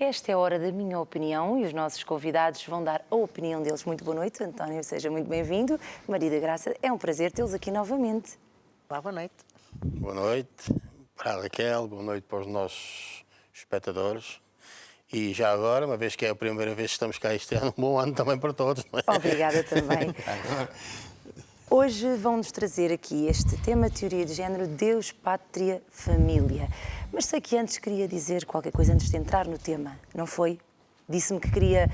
Esta é a hora da minha opinião e os nossos convidados vão dar a opinião deles. Muito boa noite, António, seja muito bem-vindo. Maria da Graça, é um prazer tê-los aqui novamente. Olá, boa noite. Boa noite para a Raquel, boa noite para os nossos espectadores. E já agora, uma vez que é a primeira vez que estamos cá este ano, um bom ano também para todos. Não é? Obrigada também. Hoje vão-nos trazer aqui este tema, teoria de género, Deus, Pátria, Família. Mas sei que antes queria dizer qualquer coisa antes de entrar no tema, não foi? Disse-me que queria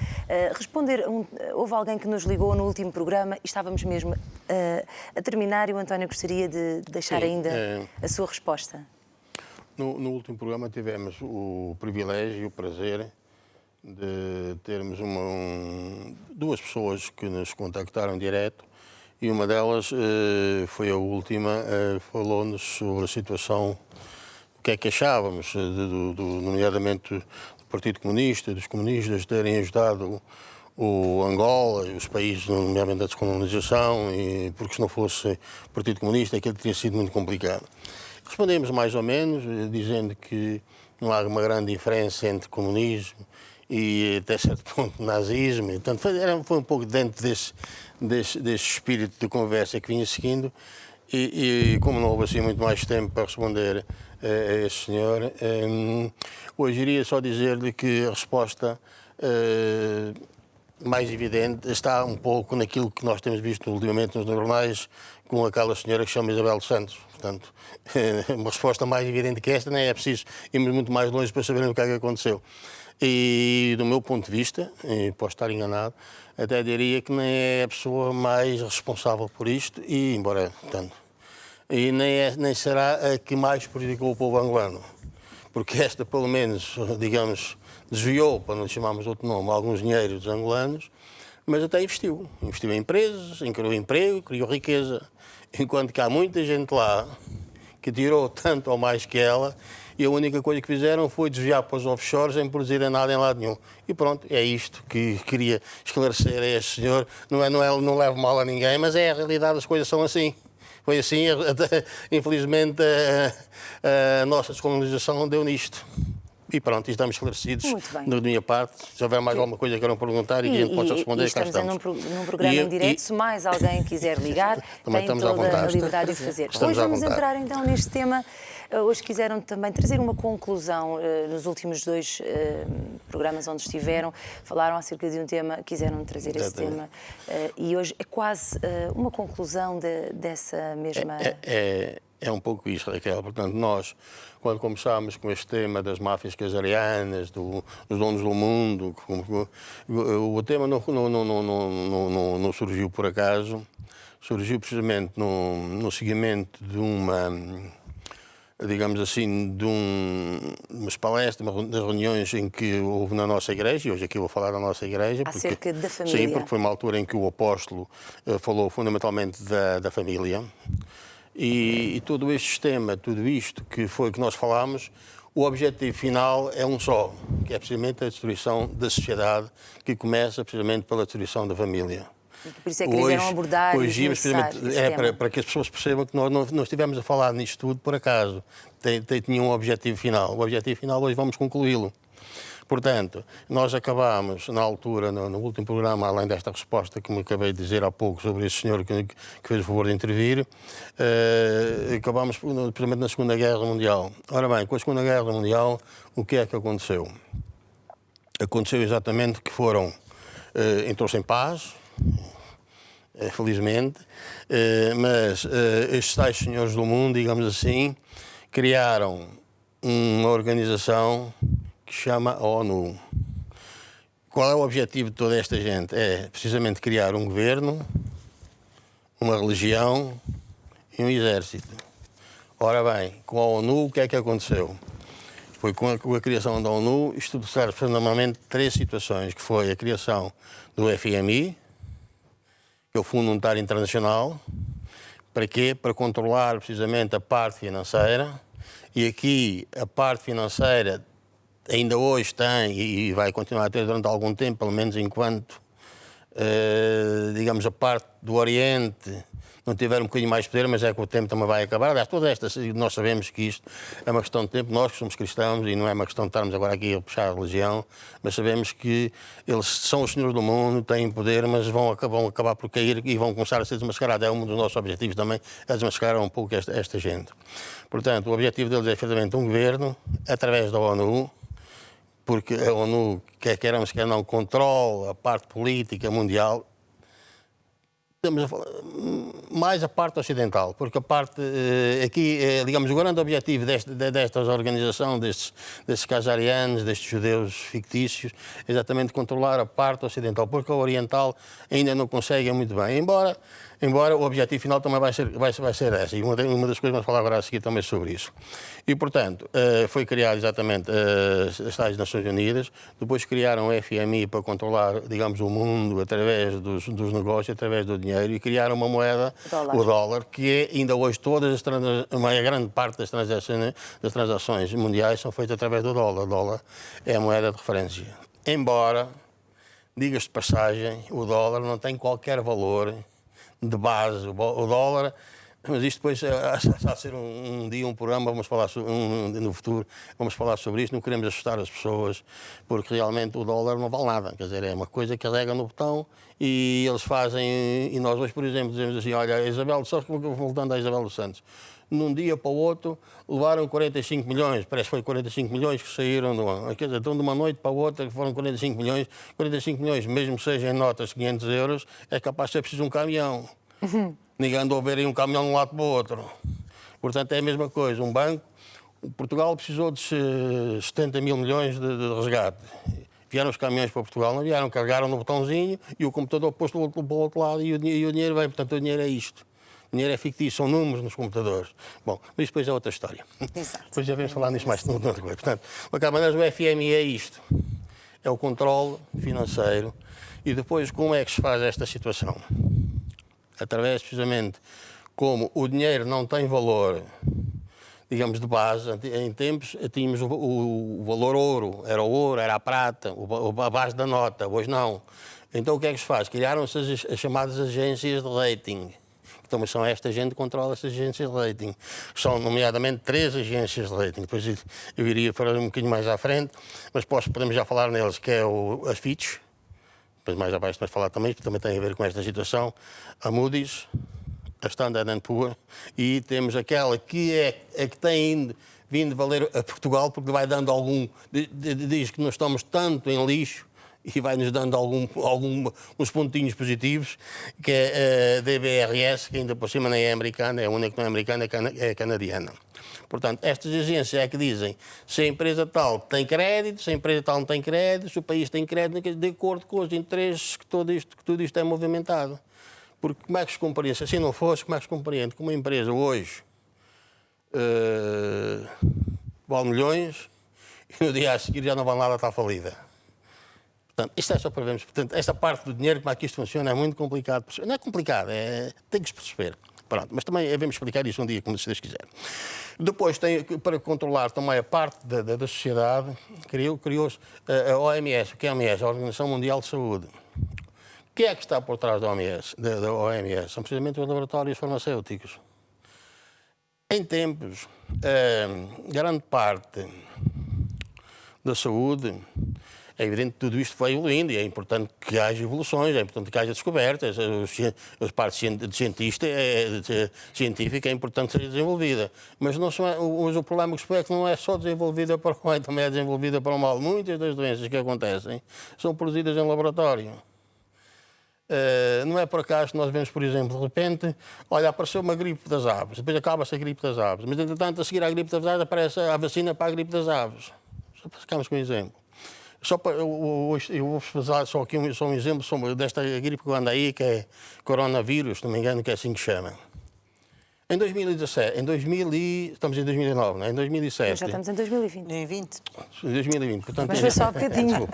responder. Houve alguém que nos ligou no último programa e estávamos mesmo a terminar e o António gostaria de deixar ainda a sua resposta. No último programa tivemos o privilégio e o prazer de termos duas pessoas que nos contactaram direto e uma delas foi a última, falou-nos sobre a situação, o que é que achávamos, nomeadamente do Partido Comunista, dos comunistas terem ajudado o Angola e os países, nomeadamente da descolonização, e porque se não fosse o Partido Comunista aquilo teria sido muito complicado. Respondemos mais ou menos, dizendo que não há uma grande diferença entre comunismo e até certo ponto nazismo. Portanto, foi um pouco dentro desse espírito de conversa que vinha seguindo e como não houve assim muito mais tempo para responder a esse senhor, hoje iria só dizer-lhe que a resposta mais evidente está um pouco naquilo que nós temos visto ultimamente nos jornais com aquela senhora que se chama Isabel dos Santos. Portanto, uma resposta mais evidente que esta, nem é preciso irmos muito mais longe para saber o que é que aconteceu. E do meu ponto de vista, e posso estar enganado, até diria que nem é a pessoa mais responsável por isto, e embora tanto. E nem será a que mais prejudicou o povo angolano. Porque esta, pelo menos, digamos, desviou, para não lhe chamarmos outro nome, alguns dinheiros dos angolanos, mas até investiu. Investiu em empresas, criou emprego, criou riqueza. Enquanto que há muita gente lá que tirou tanto ou mais que ela e a única coisa que fizeram foi desviar para os offshores sem produzirem nada em lado nenhum. E pronto, é isto que queria esclarecer a este senhor. Não levo mal a ninguém, mas é a realidade, as coisas são assim. Foi assim, infelizmente, a nossa descolonização deu nisto. E pronto, estamos esclarecidos da minha parte. Se houver mais alguma coisa que queiram perguntar e que a gente possa responder, cá estamos. Num programa em direto, se mais alguém quiser ligar, tem toda a liberdade de fazer. Hoje vamos entrar então neste tema. Hoje quiseram também trazer uma conclusão. Nos últimos dois programas onde estiveram, falaram acerca de um tema, quiseram trazer esse tema. E hoje é quase uma conclusão dessa mesma... É um pouco isso, Raquel. Portanto, nós, quando começámos com este tema das máfias casarianas, dos donos do mundo, o tema não surgiu por acaso, surgiu precisamente no seguimento de digamos assim, umas palestras, das reuniões em que houve na nossa igreja, e hoje aqui vou falar da nossa igreja. Acerca da família. Sim, porque foi uma altura em que o apóstolo falou fundamentalmente da família. E todo este sistema, tudo isto que nós falámos, o objetivo final é um só, que é precisamente a destruição da sociedade, que começa precisamente pela destruição da família. Por isso é que quiseram abordar hoje para que as pessoas percebam que nós não estivemos a falar nisto tudo por acaso. Tinha um objetivo final. O objetivo final hoje vamos concluí-lo. Portanto, nós acabámos, na altura, no último programa, além desta resposta que me acabei de dizer há pouco sobre esse senhor que fez o favor de intervir, acabámos, precisamente, na Segunda Guerra Mundial. Ora bem, com a Segunda Guerra Mundial, o que é que aconteceu? Aconteceu exatamente que entrou-se em paz, felizmente, mas estes tais senhores do mundo, digamos assim, criaram uma organização que se chama a ONU. Qual é o objetivo de toda esta gente? É precisamente criar um governo, uma religião e um exército. Ora bem, com a ONU o que é que aconteceu? Foi com a criação da ONU, estabeleceram fundamentalmente três situações, que foi a criação do FMI, que é o Fundo Monetário Internacional. Para quê? Para controlar precisamente a parte financeira. E aqui a parte financeira ainda hoje tem e vai continuar a ter durante algum tempo, pelo menos enquanto, digamos, a parte do Oriente não tiver um bocadinho mais de poder, mas é que o tempo também vai acabar. Aliás, nós sabemos que isto é uma questão de tempo, nós que somos cristãos, e não é uma questão de estarmos agora aqui a puxar a religião, mas sabemos que eles são os senhores do mundo, têm poder, mas vão acabar por cair e vão começar a ser desmascarados. É um dos nossos objetivos também, é desmascarar um pouco esta gente. Portanto, o objetivo deles é, efetivamente, um governo, através da ONU, porque a ONU, queremos que não, controla a parte política mundial. Estamos a falar mais a parte ocidental, porque a parte aqui, digamos, o grande objetivo desta organização, destes casarianos, destes judeus fictícios, é exatamente controlar a parte ocidental, porque a oriental ainda não consegue muito bem, embora o objetivo final também vai ser essa, e uma das coisas vamos falar agora a seguir também sobre isso. E, portanto, foi criado exatamente as tais Nações Unidas, depois criaram o FMI para controlar, digamos, o mundo através dos negócios, através do dinheiro, e criaram uma moeda, o dólar, que é, ainda hoje uma grande parte das transações mundiais são feitas através do dólar. O dólar é a moeda de referência. Embora, diga-se de passagem, o dólar não tem qualquer valor de base. O dólar, mas isto depois há de ser um dia um programa, vamos falar no futuro, vamos falar sobre isto, não queremos assustar as pessoas, porque realmente o dólar não vale nada, quer dizer, é uma coisa que carrega no botão e eles fazem, e nós hoje, por exemplo, dizemos assim, olha, só voltando à Isabel dos Santos, num dia para o outro levaram 45 milhões, parece que foi 45 milhões que saíram, quer dizer, então de uma noite para a outra que foram 45 milhões, mesmo que sejam em notas de 500 euros, é capaz de ser preciso um caminhão. Ninguém andou a ver aí um caminhão de um lado para o outro. Portanto, é a mesma coisa. Um banco, Portugal precisou de 70 mil milhões de resgate. Vieram os caminhões para Portugal, não vieram, carregaram no botãozinho e o computador pôs para o outro lado e o dinheiro veio. Portanto, o dinheiro é isto. O dinheiro é fictício, são números nos computadores. Bom, mas depois é outra história. Exato. Depois já vamos falar nisso mais noutra coisa. Portanto, de qualquer maneira, o FMI é isto. É o controle financeiro. E depois, como é que se faz esta situação? Através, precisamente, como o dinheiro não tem valor, digamos, de base, em tempos tínhamos o valor ouro, era a prata, a base da nota, hoje não. Então o que é que se faz? Criaram-se as chamadas agências de rating. Então, são esta gente que controla estas agências de rating. São, nomeadamente, 3 agências de rating. Depois eu iria falar um bocadinho mais à frente, mas podemos já falar neles, que é a Fitch. Depois mais abaixo vamos falar também, porque também tem a ver com esta situação, a Moody's, a Standard & Poor's, e temos aquela que é a que tem vindo valer a Portugal, porque vai dando diz que nós estamos tanto em lixo, e vai-nos dando uns pontinhos positivos, que é a DBRS, que ainda por cima nem é americana, é a única que não é americana, é canadiana. Portanto, estas agências é que dizem se a empresa tal tem crédito, se a empresa tal não tem crédito, se o país tem crédito, de acordo com os interesses que tudo isto é movimentado. Porque como é que se compreende? Se assim não fosse, como é que se compreende? Que uma empresa hoje vale milhões e no dia a seguir já não vale nada, está falida. Portanto, isto é só para vermos. Portanto, esta parte do dinheiro, como é que isto funciona, é muito complicado. Não é complicado, tem que se perceber. Pronto, mas também devemos explicar isso um dia, como se Deus quiser. Depois, para controlar também a parte da sociedade, criou-se a OMS. O que é a OMS? A Organização Mundial de Saúde. O que é que está por trás da OMS? São precisamente os laboratórios farmacêuticos. Em tempos, grande parte da saúde, é evidente que tudo isto foi evoluindo e é importante que haja evoluções, é importante que haja descobertas, a parte científica é importante que seja desenvolvida. Mas o problema que se põe é que não é só desenvolvida para o bem, também é desenvolvida para o mal. Muitas das doenças que acontecem são produzidas em laboratório. Não é por acaso que nós vemos, por exemplo, de repente, olha, apareceu uma gripe das aves, depois acaba-se a gripe das aves, mas entretanto, a seguir à gripe das aves, aparece a vacina para a gripe das aves. Só para ficarmos com um exemplo. Eu vou fazer só um exemplo desta gripe que anda aí, que é coronavírus, se não me engano, que é assim que chama. Em 2017, estamos em 2009, não é? Em 2007... Já estamos em 2020. Em 20. Em 2020, portanto... Mas foi só um bocadinho.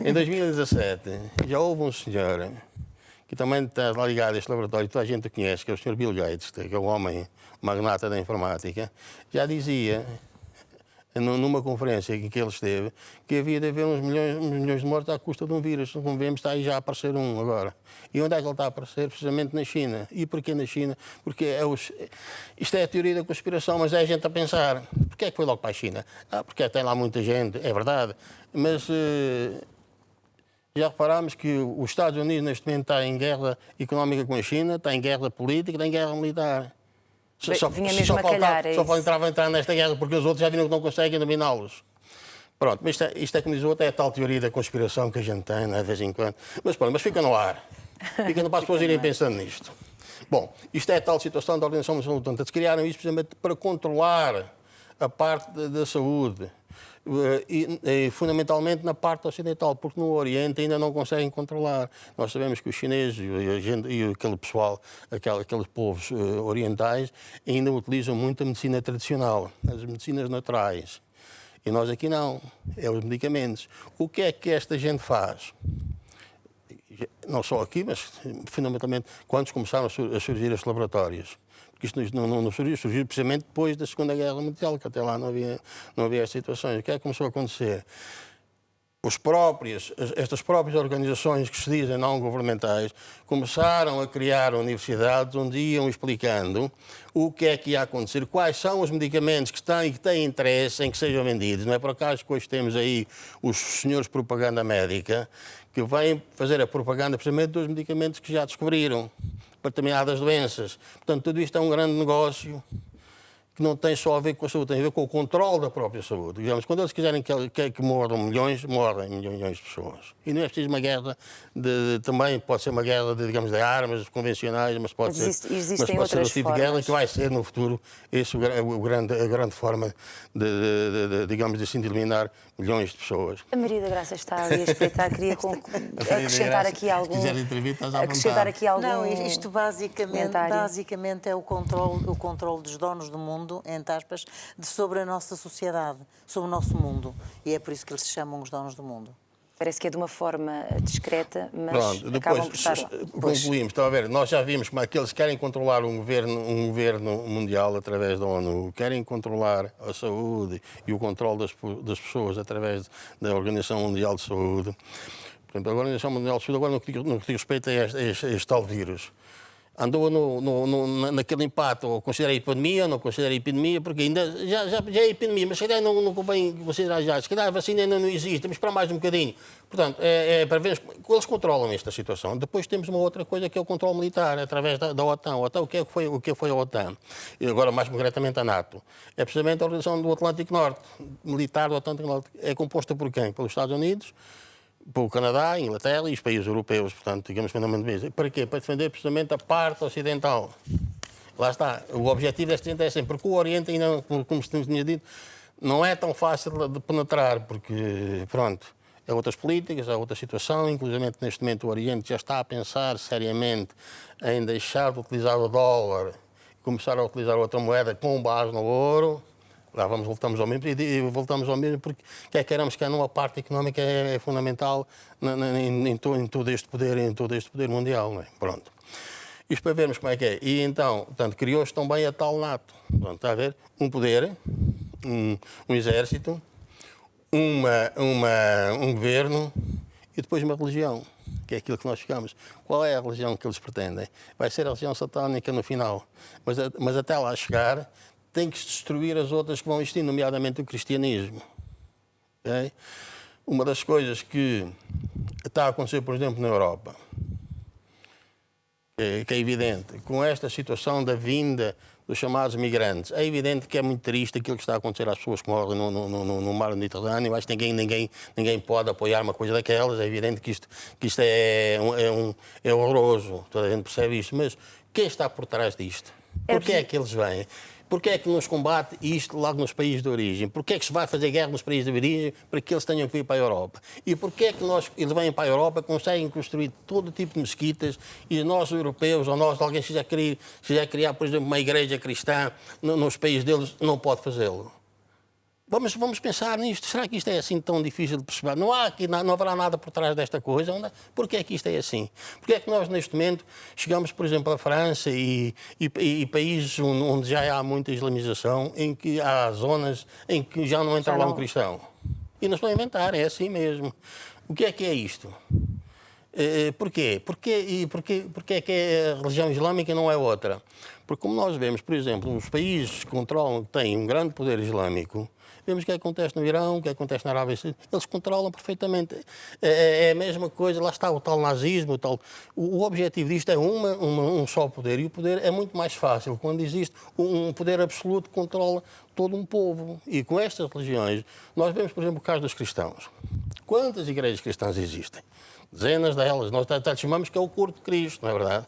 Em 2017, já houve um senhor que também está ligado a este laboratório, que toda a gente o conhece, que é o Sr. Bill Gates, que é o homem magnata da informática, já dizia... numa conferência em que ele esteve, que havia de haver uns milhões de mortos à custa de um vírus. Como vemos, está aí já a aparecer um agora. E onde é que ele está a aparecer? Precisamente na China. E porquê na China? Porque isto é a teoria da conspiração, mas é a gente a pensar. Porquê é que foi logo para a China? Porque tem lá muita gente, é verdade. Mas já reparámos que os Estados Unidos neste momento está em guerra económica com a China, está em guerra política, está em guerra militar. Só faltava entrar nesta guerra porque os outros já viram que não conseguem dominá-los. Pronto, mas isto é como diz o outro, é a tal teoria da conspiração que a gente tem, né, de vez em quando. Mas pronto, mas fica no ar. Fica no ar para as pessoas irem pensando nisto. Bom, isto é a tal situação da Organização Mundial da Saúde. Eles criaram isto precisamente para controlar a parte da saúde. E fundamentalmente na parte ocidental, porque no Oriente ainda não conseguem controlar. Nós sabemos que os chineses e aquele pessoal, aqueles povos orientais, ainda utilizam muito a medicina tradicional, as medicinas naturais. E nós aqui não, é os medicamentos. O que é que esta gente faz? Não só aqui, mas fundamentalmente quando começaram a surgir estes laboratórios. Isto não surgiu precisamente depois da Segunda Guerra Mundial, que até lá não havia as situações. O que é que começou a acontecer? Estas próprias organizações que se dizem não governamentais começaram a criar universidades onde iam explicando o que é que ia acontecer, quais são os medicamentos que têm interesse em que sejam vendidos. Não é por acaso que hoje temos aí os senhores de propaganda médica que vêm fazer a propaganda precisamente dos medicamentos que já descobriram para determinadas doenças. Portanto, tudo isto é um grande negócio que não tem só a ver com a saúde, tem a ver com o controle da própria saúde. Digamos, quando eles quiserem que morram milhões, morrem milhões de pessoas. E não é preciso uma guerra também pode ser uma guerra de armas convencionais, mas pode ser outro tipo de guerra que vai ser no futuro a grande forma digamos assim, de eliminar milhões de pessoas. A Maria da Graça está ali a espreitar, queria acrescentar aqui algum... Acrescentar aqui algum... Não, isto basicamente é o controle dos donos do mundo, entre aspas, sobre a nossa sociedade, sobre o nosso mundo. E é por isso que eles se chamam os donos do mundo. Parece que é de uma forma discreta, mas pronto, acabam por estar... Concluímos, estão a ver, nós já vimos como aqueles querem controlar um governo mundial através da ONU, querem controlar a saúde e o controle das pessoas através da Organização Mundial de Saúde. Portanto, a Organização Mundial de Saúde, agora no que diz respeito a este tal vírus, andou naquele empate, ou considera epidemia ou não considera epidemia, porque ainda já é epidemia, mas se calhar não convém considerar já. Se calhar a vacina ainda não existe, temos para mais um bocadinho. Portanto, é para ver como eles controlam esta situação. Depois temos uma outra coisa que é o controle militar, através da OTAN. O que foi a OTAN? E agora, mais concretamente, a NATO. É precisamente a Organização do Atlântico Norte, militar do Atlântico Norte. É composta por quem? Pelos Estados Unidos, para o Canadá, a Inglaterra e os países europeus, portanto, digamos, fundamentalmente. Para quê? Para defender precisamente a parte ocidental. Lá está. O objetivo desta gente é sempre, porque o Oriente ainda, como se tinha dito, não é tão fácil de penetrar, porque, pronto, há outras políticas, há outra situação, inclusive neste momento o Oriente já está a pensar seriamente em deixar de utilizar o dólar e começar a utilizar outra moeda com base no ouro. Lá voltamos ao mesmo, porque quer queiramos, quer não, a parte económica é fundamental em todo este poder mundial. Não é? Pronto. Isto para vermos como é que é. E então, portanto, criou-se também a tal NATO. Portanto, está a ver? Um poder, um exército, um governo e depois uma religião, que é aquilo que nós chegamos. Qual é a religião que eles pretendem? Vai ser a religião satânica no final. Mas até lá chegar, tem que se destruir as outras que vão existir, nomeadamente o cristianismo. Okay? Uma das coisas que está a acontecer, por exemplo, na Europa, que é evidente, com esta situação da vinda dos chamados migrantes, é evidente que é muito triste aquilo que está a acontecer às pessoas que morrem no mar Mediterrâneo. Acho que ninguém pode apoiar uma coisa daquelas. É evidente que isto é horroroso, toda a gente percebe isto, mas quem está por trás disto? Porquê é que eles vêm? Porquê é que nos combate isto logo nos países de origem? Porquê é que se vai fazer guerra nos países de origem para que eles tenham que vir para a Europa? E porquê é que eles vêm para a Europa, conseguem construir todo tipo de mesquitas e nós, europeus, ou alguém quiser criar, por exemplo, uma igreja cristã nos países deles, não pode fazê-lo? Vamos pensar nisto. Será que isto é assim tão difícil de perceber? Não haverá nada por trás desta coisa? Porquê é que isto é assim? Porquê é que nós, neste momento, chegamos, por exemplo, à França e países onde já há muita islamização, em que há zonas em que já não entra lá um cristão? E não estou a inventar, é assim mesmo. O que é isto? Porquê? Porquê é que a religião islâmica não é outra? Porque como nós vemos, por exemplo, os países que controlam, que têm um grande poder islâmico, vemos o que acontece no Irão, o que acontece na Arábia Saudita, eles controlam perfeitamente. É a mesma coisa, lá está o tal nazismo, o objetivo disto é um só poder, e o poder é muito mais fácil quando existe um poder absoluto que controla todo um povo. E com estas religiões, nós vemos, por exemplo, o caso dos cristãos. Quantas igrejas cristãs existem? Dezenas delas. Nós até chamamos que é o corpo de Cristo, não é verdade?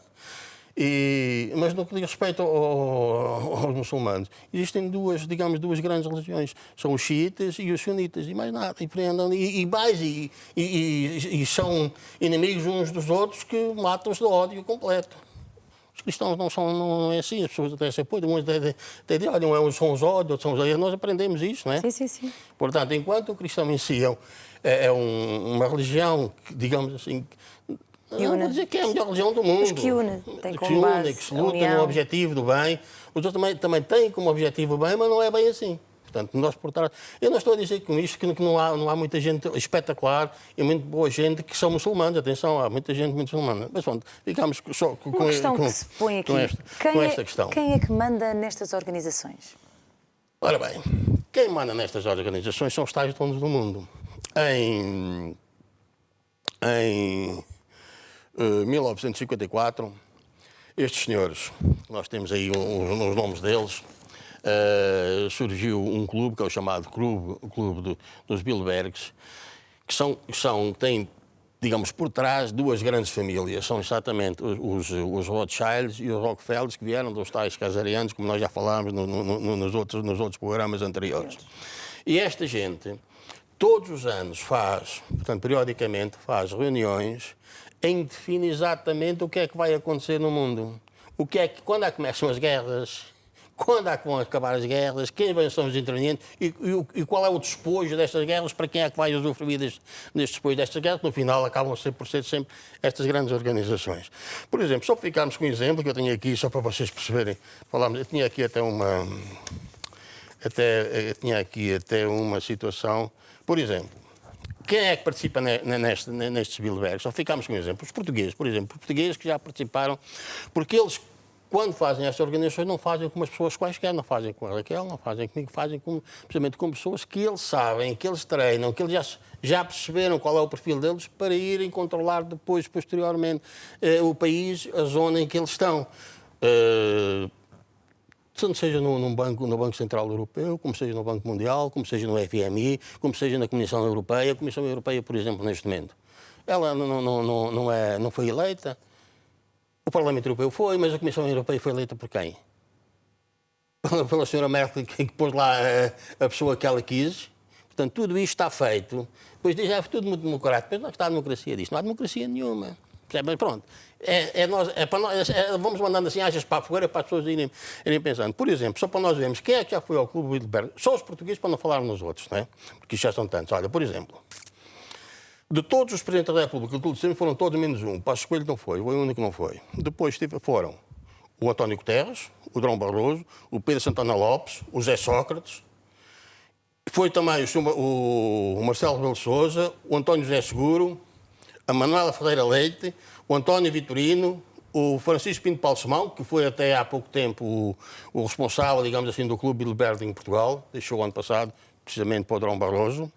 Mas no que diz respeito aos muçulmanos, existem duas grandes religiões. São os xiitas e os sunitas, e mais nada. E são inimigos uns dos outros que matam-se de ódio completo. Os cristãos não é assim, as pessoas até se apoiam, uns até dizem, olha, uns são os ódios, outros são os ódios. Nós aprendemos isso, não é? Sim. Portanto, enquanto o cristão em si é uma religião, digamos assim, não vou dizer que é a melhor religião do mundo. Mas que une, tem como base que se luta no objetivo do bem. Os outros também têm como objetivo o bem, mas não é bem assim. Portanto, nós por trás... Eu não estou a dizer com isto que não há muita gente espetacular e muito boa gente que são muçulmanos. Atenção, há muita gente muito muçulmana. Mas pronto, ficamos só com esta questão. Quem é que manda nestas organizações? Ora bem, quem manda nestas organizações são os tais donos do mundo. Em 1954, estes senhores, nós temos aí os nomes deles, surgiu um clube, que é o chamado Clube dos Bilderbergs, que têm, digamos, por trás duas grandes famílias. São exatamente os Rothschilds e os Rockefellers, que vieram dos tais casarianos, como nós já falámos nos outros programas anteriores. E esta gente, todos os anos portanto, periodicamente, faz reuniões em que define exatamente o que é que vai acontecer no mundo. Quando é que começam as guerras, quando é que vão acabar as guerras, quem são os intervenientes e qual é o despojo destas guerras, para quem é que vai usufruir deste despojo destas guerras, no final acabam por ser sempre estas grandes organizações. Por exemplo, só para ficarmos com um exemplo que eu tenho aqui, só para vocês perceberem, eu tinha aqui até uma situação, por exemplo, quem é que participa nestes Bilderbergs? Só ficamos com um exemplo. Os portugueses, por exemplo. Os portugueses que já participaram, porque eles, quando fazem estas organizações, não fazem com as pessoas quaisquer, não fazem com a Raquel, não fazem comigo, fazem precisamente com pessoas que eles sabem, que eles treinam, que eles já perceberam qual é o perfil deles para irem controlar depois, posteriormente, o país, a zona em que eles estão. Seja no Banco Central Europeu, como seja no Banco Mundial, como seja no FMI, como seja na Comissão Europeia. A Comissão Europeia, por exemplo, neste momento, ela não foi eleita. O Parlamento Europeu foi, mas a Comissão Europeia foi eleita por quem? Pela senhora Merkel, que pôs lá a pessoa que ela quis. Portanto, tudo isto está feito. Depois diz, é tudo muito democrático. Mas não está a democracia disto. Não há democracia nenhuma. Mas pronto, vamos mandando assim achas para a fogueira para as pessoas irem pensando. Por exemplo, só para nós vermos quem é que já foi ao Clube Bilderberg, só os portugueses, para não falar nos outros, não é? Porque já são tantos. Olha, por exemplo, de todos os presidentes da República, foram todos menos um. Passos Coelho não foi, foi o único que não foi. Depois foram o António Guterres, o Durão Barroso, o Pedro Santana Lopes, o José Sócrates, foi também o Marcelo Rebelo de Sousa, o António José Seguro, a Manuela Ferreira Leite, o António Vitorino, o Francisco Pinto Balsemão, que foi até há pouco tempo o responsável, digamos assim, do Clube Bilderberg em Portugal, deixou o ano passado, precisamente para o Durão Barroso.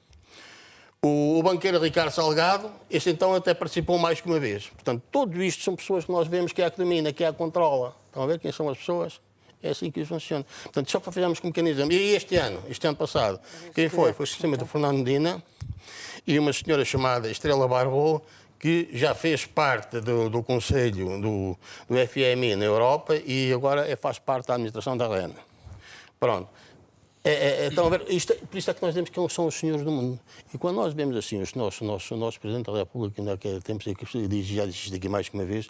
O banqueiro Ricardo Salgado, este então até participou mais que uma vez. Portanto, tudo isto são pessoas que nós vemos que é a que domina, que é a que controla. Estão a ver quem são as pessoas? É assim que isso funciona. Portanto, só para fazermos com um pequeno exemplo. E este ano passado, quem foi? Foi precisamente o Fernando Medina e uma senhora chamada Estrela Barbot, que já fez parte do Conselho do FMI na Europa e agora faz parte da administração da REN. Pronto. Estão a ver, por isso é que nós dizemos que eles são os senhores do mundo. E quando nós vemos assim, o nosso Presidente da República, ainda há tempos, já disse isto aqui mais que uma vez,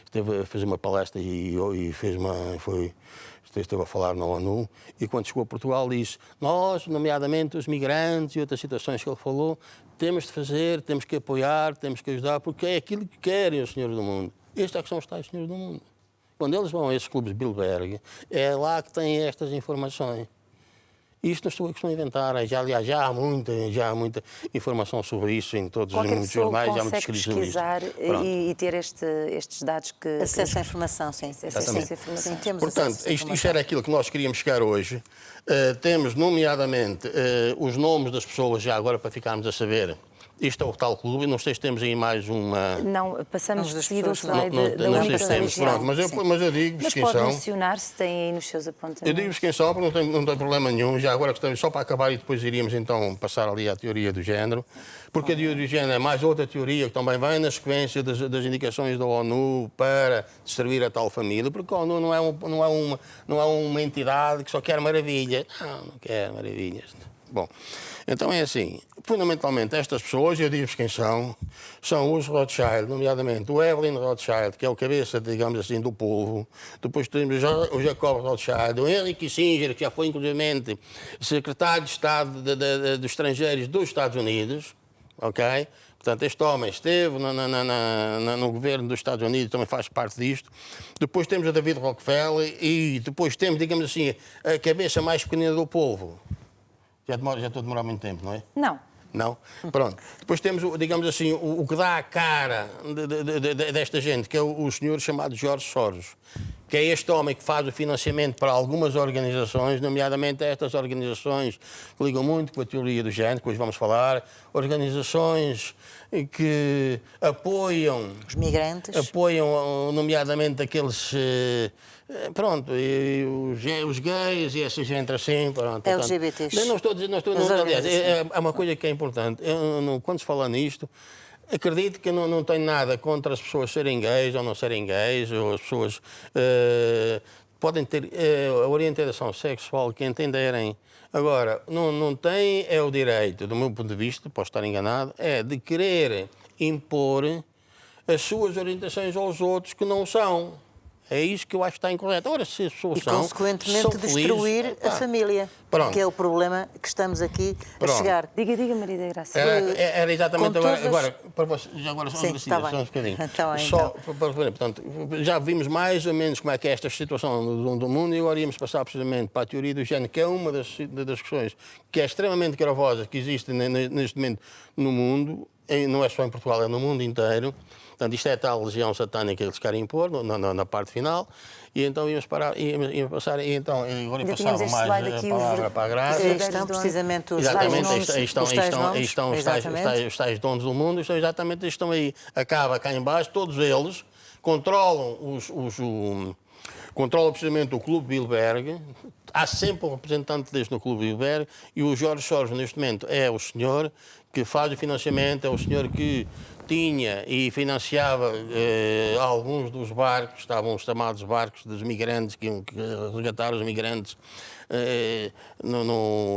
esteve a fazer uma palestra e esteve a falar na ONU, e quando chegou a Portugal disse, nós, nomeadamente os migrantes e outras situações que ele falou, temos de fazer, temos que apoiar, temos que ajudar, porque é aquilo que querem os senhores do mundo. Estes é que são os tais senhores do mundo. Quando eles vão a esses clubes de Bilderberg, é lá que têm estas informações. Isto não estou a inventar, aliás, já há muita informação sobre isso em todos os jornais, já há muitos escritos sobre isso. Pesquisar e ter estes dados que... Acesso à informação, sim. Acesso à informação. Sim, temos Portanto, isto era aquilo que nós queríamos chegar hoje. Temos, nomeadamente, os nomes das pessoas, já agora para ficarmos a saber. Isto é o tal clube, não sei se temos aí mais uma... Não, passamos de seguir o slide da não única sei se temos, pronto, mas eu digo-vos quem pode são. mencionar se tem aí nos seus apontamentos. Eu digo-vos quem são, porque não tem problema nenhum. Já agora só para acabar e depois iríamos então passar ali à teoria do género. Porque a teoria do género é mais outra teoria que também vem na sequência das indicações da ONU para destruir a tal família. Porque a ONU não é uma entidade que só quer maravilhas. Não quer maravilhas. Bom, então é assim, fundamentalmente estas pessoas, eu digo-vos quem são os Rothschild, nomeadamente o Evelyn Rothschild, que é o cabeça, digamos assim, do povo. Depois temos o Jacob Rothschild, o Henry Kissinger, que já foi inclusivamente secretário de Estado dos Estrangeiros dos Estados Unidos, ok? Portanto, este homem esteve no governo dos Estados Unidos, também faz parte disto. Depois temos o David Rockefeller e depois temos, digamos assim, a cabeça mais pequenina do povo. Já estou a demorar muito tempo, não é? Não. Não? Pronto. Depois temos, digamos assim, o que dá a cara desta gente, que é o senhor chamado George Soros, que é este homem que faz o financiamento para algumas organizações, nomeadamente estas organizações que ligam muito com a teoria do género, que hoje vamos falar, organizações que apoiam... Os migrantes. Apoiam, nomeadamente, aqueles... Pronto, e os gays e essa gente assim, pronto. LGBTs. Aliás, é uma coisa que é importante. Quando se fala nisto, acredito que eu não tenho nada contra as pessoas serem gays ou não serem gays, ou as pessoas podem ter a orientação sexual que entenderem. Agora, não tem o direito, do meu ponto de vista, posso estar enganado, de querer impor as suas orientações aos outros que não são. É isso que eu acho que está incorreto. Ora, se as pessoas são, consequentemente, destruir a família, pronto. Que é o problema que estamos aqui a chegar. Diga, Maria da Graça. Era exatamente agora, para vocês, agora só um bocadinho. Portanto, já vimos mais ou menos como é que é esta situação do mundo e agora íamos passar precisamente para a teoria do género, que é uma das questões que é extremamente gravosa, que existe neste momento no mundo, não é só em Portugal, é no mundo inteiro. Portanto, isto é a tal legião satânica que eles querem impor na parte final. E então íamos passar. E então, agora passava mais a palavra para a Graça. Estão precisamente os tais donos do mundo, estão aí. Acaba cá em baixo, todos eles controlam controla precisamente o Clube Bilderberg. Há sempre um representante deste no Clube Bilderberg e o George Soros, neste momento, é o senhor que faz o financiamento, é o senhor que tinha e financiava alguns dos barcos, estavam os chamados barcos dos migrantes, que resgataram os migrantes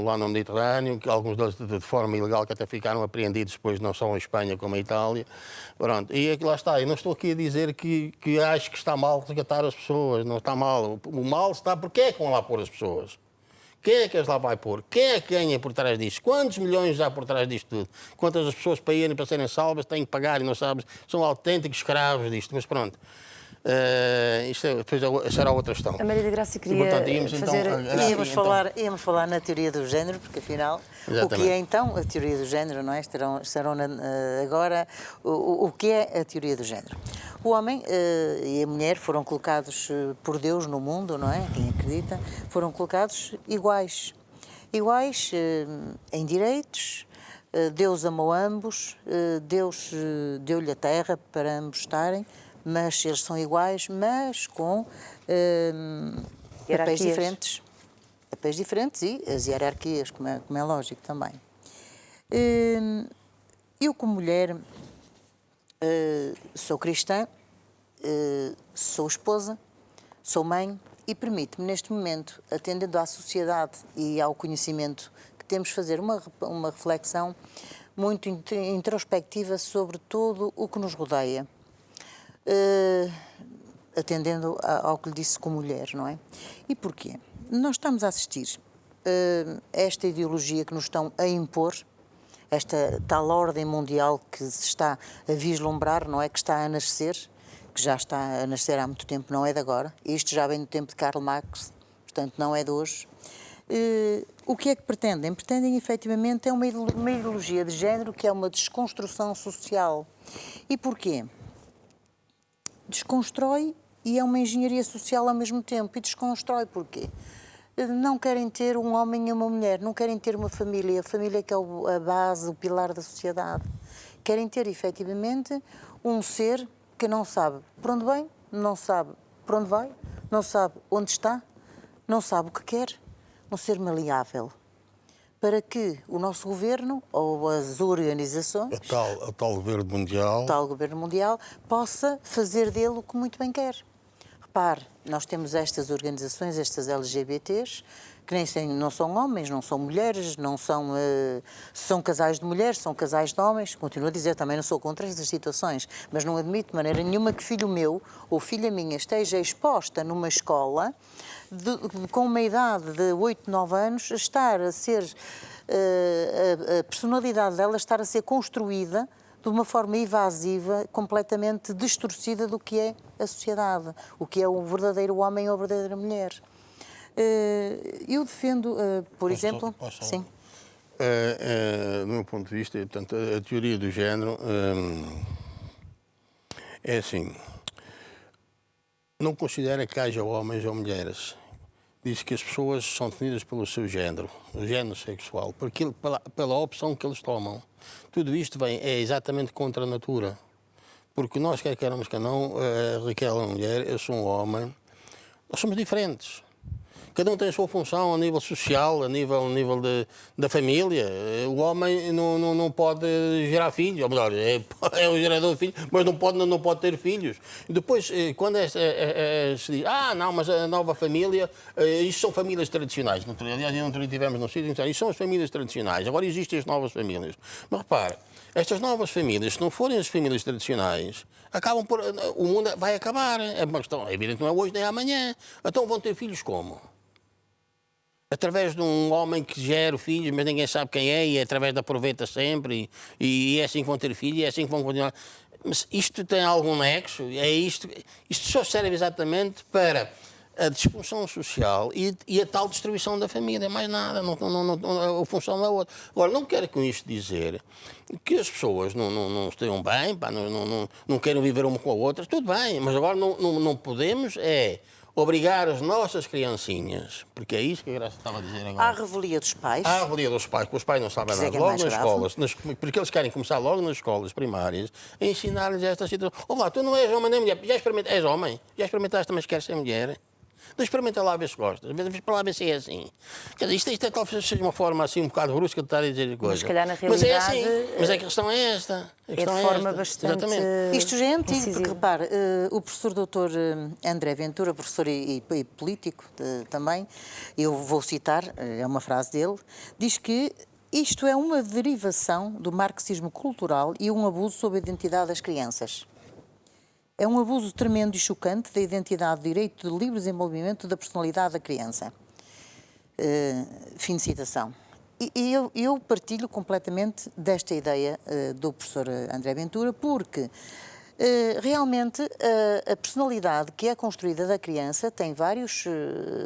lá no Mediterrâneo, que alguns deles de forma ilegal, que até ficaram apreendidos depois, não só em Espanha como em Itália. Pronto. E aqui lá está. Eu não estou aqui a dizer que acho que está mal resgatar as pessoas, não está mal. O mal está porque é que vão lá pôr as pessoas. Quem é que as lá vai pôr? Quem é que ganha por trás disto? Quantos milhões há por trás disto tudo? Quantas as pessoas para irem, para serem salvas, têm que pagar e não sabes? São autênticos escravos disto, mas pronto. Depois será outra questão. A Maria da Graça queria íamos falar na teoria do género, porque afinal, exatamente. O que é então a teoria do género, não é? Estarão agora, o que é a teoria do género? O homem e a mulher foram colocados por Deus no mundo, não é? Quem acredita, foram colocados iguais. Iguais em direitos. Deus amou ambos, Deus deu-lhe a terra para ambos estarem, mas eles são iguais, mas com papéis diferentes. Papéis diferentes e as hierarquias, como é lógico também. Eu, como mulher, sou cristã, sou esposa, sou mãe e permite-me, neste momento, atendendo à sociedade e ao conhecimento, que temos de fazer uma reflexão muito introspectiva sobre tudo o que nos rodeia. Atendendo ao que lhe disse como mulher, não é? E porquê? Nós estamos a assistir a esta ideologia que nos estão a impor, esta tal ordem mundial que se está a vislumbrar, não é? Que está a nascer, que já está a nascer há muito tempo, não é de agora. Isto já vem do tempo de Karl Marx, portanto não é de hoje. O que é que pretendem? Pretendem, efetivamente, é uma ideologia de género que é uma desconstrução social. E porquê? Desconstrói e é uma engenharia social ao mesmo tempo. E desconstrói porquê? Não querem ter um homem e uma mulher, não querem ter uma família, a família que é a base, o pilar da sociedade. Querem ter, efetivamente, um ser que não sabe por onde vem, não sabe por onde vai, não sabe onde está, não sabe o que quer, um ser maleável. Para que o nosso governo, ou as organizações... O tal governo mundial... O tal governo mundial possa fazer dele o que muito bem quer. Repare, nós temos estas organizações, estas LGBTs, que não são homens, não são mulheres, não são... são casais de mulheres, são casais de homens. Continuo a dizer, também não sou contra estas situações, mas não admito de maneira nenhuma que filho meu ou filha minha esteja exposta numa escola com uma idade de 8, 9 anos, estar a ser... a personalidade dela estar a ser construída de uma forma evasiva, completamente distorcida do que é a sociedade, o que é o verdadeiro homem ou a verdadeira mulher. Eu defendo, por exemplo... Posso? Sim. Do meu ponto de vista, portanto, a teoria do género é assim, não considera que haja homens ou mulheres. Diz que as pessoas são definidas pelo seu género, o género sexual, pela opção que eles tomam. Tudo isto é exatamente contra a natura. Porque nós, quer queiramos que não, a Raquel é uma mulher, eu sou um homem, nós somos diferentes. Cada um tem a sua função a nível social, a nível da família. O homem não pode gerar filhos, ou melhor, é o gerador de filhos, mas não pode ter filhos. Depois, quando se diz, não, mas a nova família, isto são famílias tradicionais. Aliás, não tivemos no sítio, isto são as famílias tradicionais. Agora existem as novas famílias. Mas repare, estas novas famílias, se não forem as famílias tradicionais, o mundo vai acabar. É uma questão, é evidente, não é hoje nem amanhã. Então vão ter filhos como? Através de um homem que gera filhos, mas ninguém sabe quem é, e é através da proveta sempre, e é assim que vão ter filhos, e é assim que vão continuar. Mas isto tem algum nexo? Isto só serve exatamente para a disfunção social e a tal destruição da família, mais nada, a função não é outra. Agora, não quero com isto dizer que as pessoas não estejam bem, não queiram viver uma com a outra, tudo bem, mas agora não podemos obrigar as nossas criancinhas, porque é isso que a Graça estava a dizer agora. Há a revelia dos pais. Há a revelia dos pais, porque os pais não sabem nada. Logo nas escolas, porque eles querem começar logo nas escolas primárias a ensinar-lhes esta situação. Lá, tu não és homem nem mulher, és homem, já experimentaste, mas queres ser mulher? Então experimenta lá ver se gostas, para lá ver se é assim. Quer dizer, isto talvez seja uma forma assim um bocado brusca de estar a dizer coisas. Mas se calhar na realidade... Mas é assim, mas a questão é esta. É de forma bastante... Exatamente. Isto já é antigo, porque repare, o professor doutor André Ventura, professor e político também, eu vou citar, é uma frase dele, diz que isto é uma derivação do marxismo cultural e um abuso sobre a identidade das crianças. É um abuso tremendo e chocante da identidade, do direito de livre desenvolvimento da personalidade da criança. Fim de citação. E eu partilho completamente desta ideia do professor André Ventura, porque realmente a personalidade que é construída da criança tem vários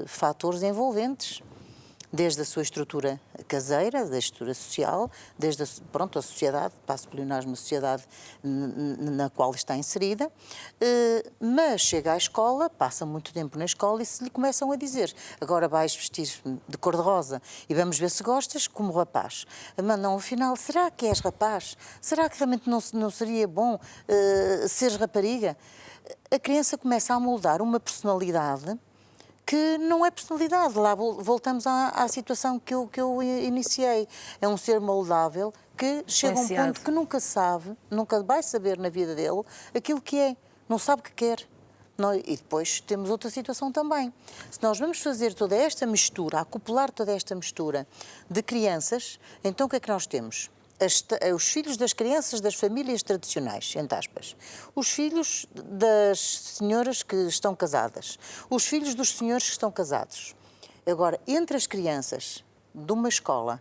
fatores envolventes. Desde a sua estrutura caseira, da estrutura social, desde a sociedade, passo por uma sociedade na qual está inserida, mas chega à escola, passa muito tempo na escola e se lhe começam a dizer agora vais vestir de cor-de-rosa e vamos ver se gostas como rapaz. Mas não, afinal, será que és rapaz? Será que realmente não seria bom seres rapariga? A criança começa a moldar uma personalidade que não é personalidade. Lá voltamos à situação que eu iniciei. É um ser moldável que chega a um ponto que nunca vai saber na vida dele aquilo que é. Não sabe o que quer. E depois temos outra situação também. Se nós vamos fazer toda esta mistura, acoplar toda esta mistura de crianças, então o que é que nós temos? Os filhos das crianças das famílias tradicionais, entre aspas, os filhos das senhoras que estão casadas, os filhos dos senhores que estão casados. Agora, entre as crianças de uma escola,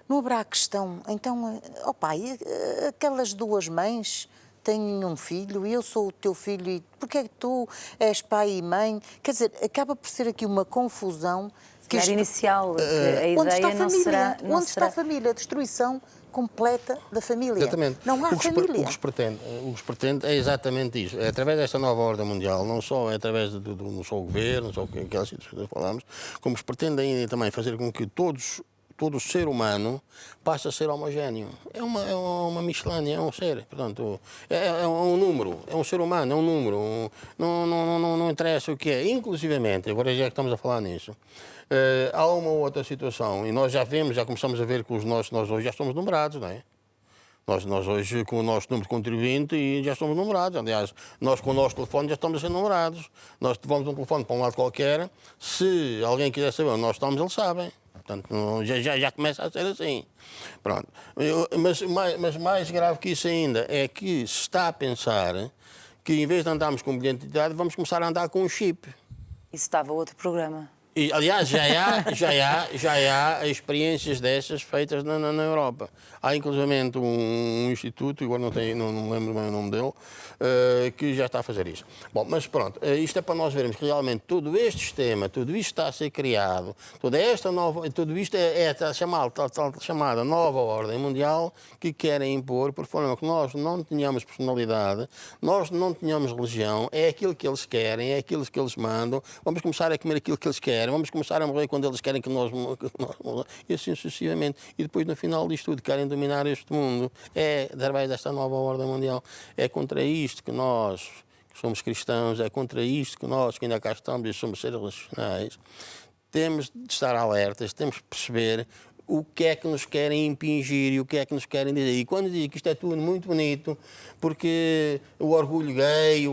não haverá questão, então, ó pai, aquelas duas mães têm um filho e eu sou o teu filho e porque é que tu és pai e mãe? Quer dizer, acaba por ser aqui uma confusão. Que era inicial, a ideia não será... Onde está a família? A destruição completa da família. Exatamente. Não há família. O que se pretende é exatamente isso. É através desta nova ordem mundial, não só é através do governo, não só aquelas situações que falamos, como se pretende ainda também fazer com que todo ser humano passe a ser homogéneo. É uma miscelânea, é um ser. Portanto, é um número, é um ser humano, é um número. Não interessa o que é. Inclusivamente, agora já que estamos a falar nisso, há uma outra situação, e nós já começamos a ver que nós hoje já somos numerados, não é? Nós hoje, com o nosso número de contribuinte, já somos numerados. Aliás, nós com o nosso telefone já estamos a ser numerados. Nós levamos um telefone para um lado qualquer, se alguém quiser saber onde nós estamos, eles sabem. Portanto, já começa a ser assim. Pronto. Mas mais grave que isso ainda é que se está a pensar que, em vez de andarmos com bilhete de identidade, vamos começar a andar com um chip. Isso estava outro programa. E, aliás, já há experiências dessas feitas na Europa. Há, inclusivamente, um instituto, agora não lembro bem o nome dele, que já está a fazer isso. Bom, mas pronto, isto é para nós vermos que realmente todo este sistema, tudo isto está a ser criado, tudo isto é a chamada nova ordem mundial que querem impor, por forma que nós não tenhamos personalidade, nós não tenhamos religião, é aquilo que eles querem, é aquilo que eles mandam, vamos começar a comer aquilo que eles querem, vamos começar a morrer quando eles querem que nós morramos, e assim sucessivamente. E depois, no final disto tudo, querem dominar este mundo. É, através desta nova ordem mundial, é contra isto que nós, que somos cristãos, é contra isto que nós, que ainda cá estamos e somos seres racionais, temos de estar alertas, temos de perceber o que é que nos querem impingir e o que é que nos querem dizer. E quando dizem que isto é tudo muito bonito, porque o orgulho gay,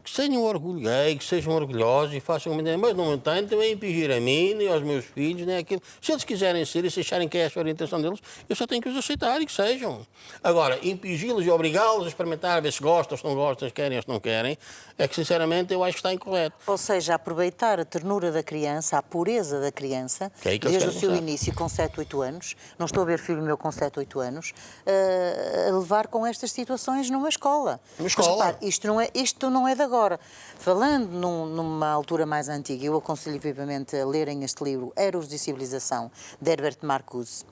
que tenham orgulho gay, que sejam orgulhosos e façam como mas não tentem impingir a mim, nem aos meus filhos, nem aquilo. Se eles quiserem ser e se acharem que é essa a orientação deles, eu só tenho que os aceitar e que sejam. Agora, impingi-los e obrigá-los a experimentar, a ver se gostam, se não gostam, se querem ou se não querem, é que sinceramente eu acho que está incorreto. Ou seja, aproveitar a ternura da criança, a pureza da criança, desde o seu início, com 7, 8 anos, não estou a ver filho meu com 7, 8 anos, a levar com estas situações numa escola. Numa escola? Mas, repare, isto não é de agora. Falando numa altura mais antiga, eu aconselho vivamente a lerem este livro, Eros de Civilização, de Herbert Marcuse,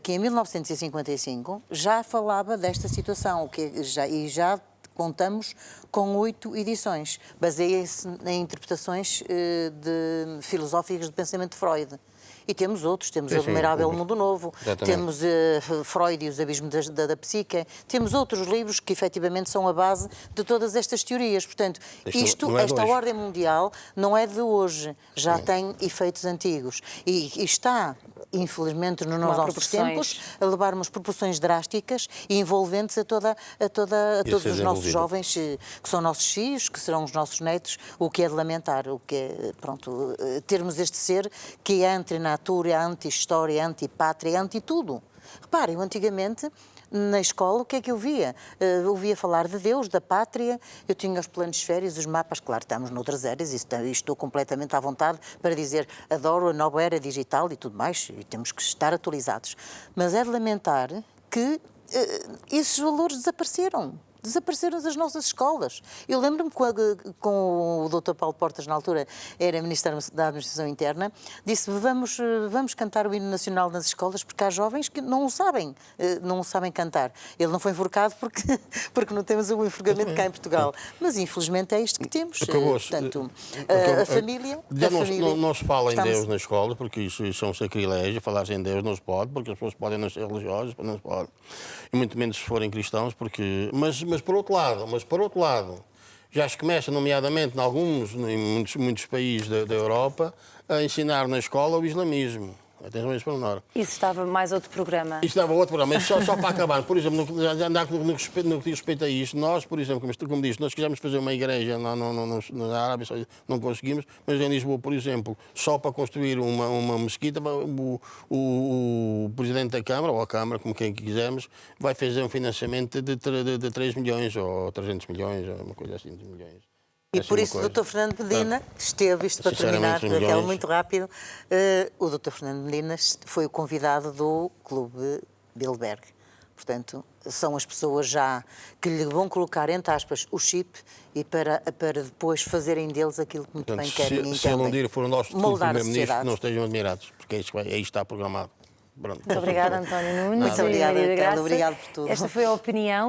que em 1955 já falava desta situação, e já contamos com 8 edições. Baseia-se em interpretações filosóficas do pensamento de Freud. E temos outros, temos o Admirável Mundo Novo, exatamente. Temos Freud e os Abismos da Psique, temos outros livros que efetivamente são a base de todas estas teorias. Portanto, esta ordem mundial não é de hoje, já tem efeitos antigos. E está, infelizmente, nos nossos tempos, a levarmos proporções drásticas e envolventes a todos os nossos jovens, que são nossos filhos, que serão os nossos netos, o que é de lamentar, o que é, pronto, termos este ser que é anti-natura, anti-história, anti-pátria, anti-tudo. Reparem, eu antigamente, na escola, o que é que eu via? Eu ouvia falar de Deus, da pátria, eu tinha os planos de férias, os mapas, claro, estamos noutras eras e estou completamente à vontade para dizer adoro a nova era digital e tudo mais, e temos que estar atualizados. Mas é de lamentar que esses valores desapareceram das nossas escolas. Eu lembro-me com o Dr. Paulo Portas, na altura era Ministro da Administração Interna, disse vamos cantar o hino nacional nas escolas porque há jovens que não o sabem cantar. Ele não foi enforcado porque não temos o enforcamento cá em Portugal. Mas infelizmente é isto que temos. Portanto, a família... Não se fala em Deus na escola, porque isso é um sacrilégio. Falar-se em Deus não se pode, porque as pessoas podem não ser religiosas, não se pode. E muito menos se forem cristãos, porque... Mas por outro lado, já se começa, nomeadamente em muitos países da Europa, a ensinar na escola o islamismo. Atenção a esse pormenor. Isso estava mais outro programa. Isto dava outro programa, mas só para acabar, por exemplo, no que diz respeito a isto, nós, por exemplo, como disse, nós quisemos fazer uma igreja na Arábia Saudita, não conseguimos, mas em Lisboa, por exemplo, só para construir uma mesquita, o Presidente da Câmara, ou a Câmara, como quem quisermos, vai fazer um financiamento de 3 milhões ou 300 milhões, ou uma coisa assim, de milhões. E por isso o Dr. Fernando Medina esteve, isto para terminar, porque é muito rápido, o Dr. Fernando Medina foi o convidado do Clube Bilderberg. Portanto, são as pessoas já que lhe vão colocar, entre aspas, o chip e para depois fazerem deles aquilo que muito bem querem e entendem. Se ele um dia for o nosso Primeiro-Ministro, que não estejam admirados, porque aí está programado. Muito obrigada, António Nunes. Muito obrigada, Raquel. Obrigado por tudo. Esta foi a opinião.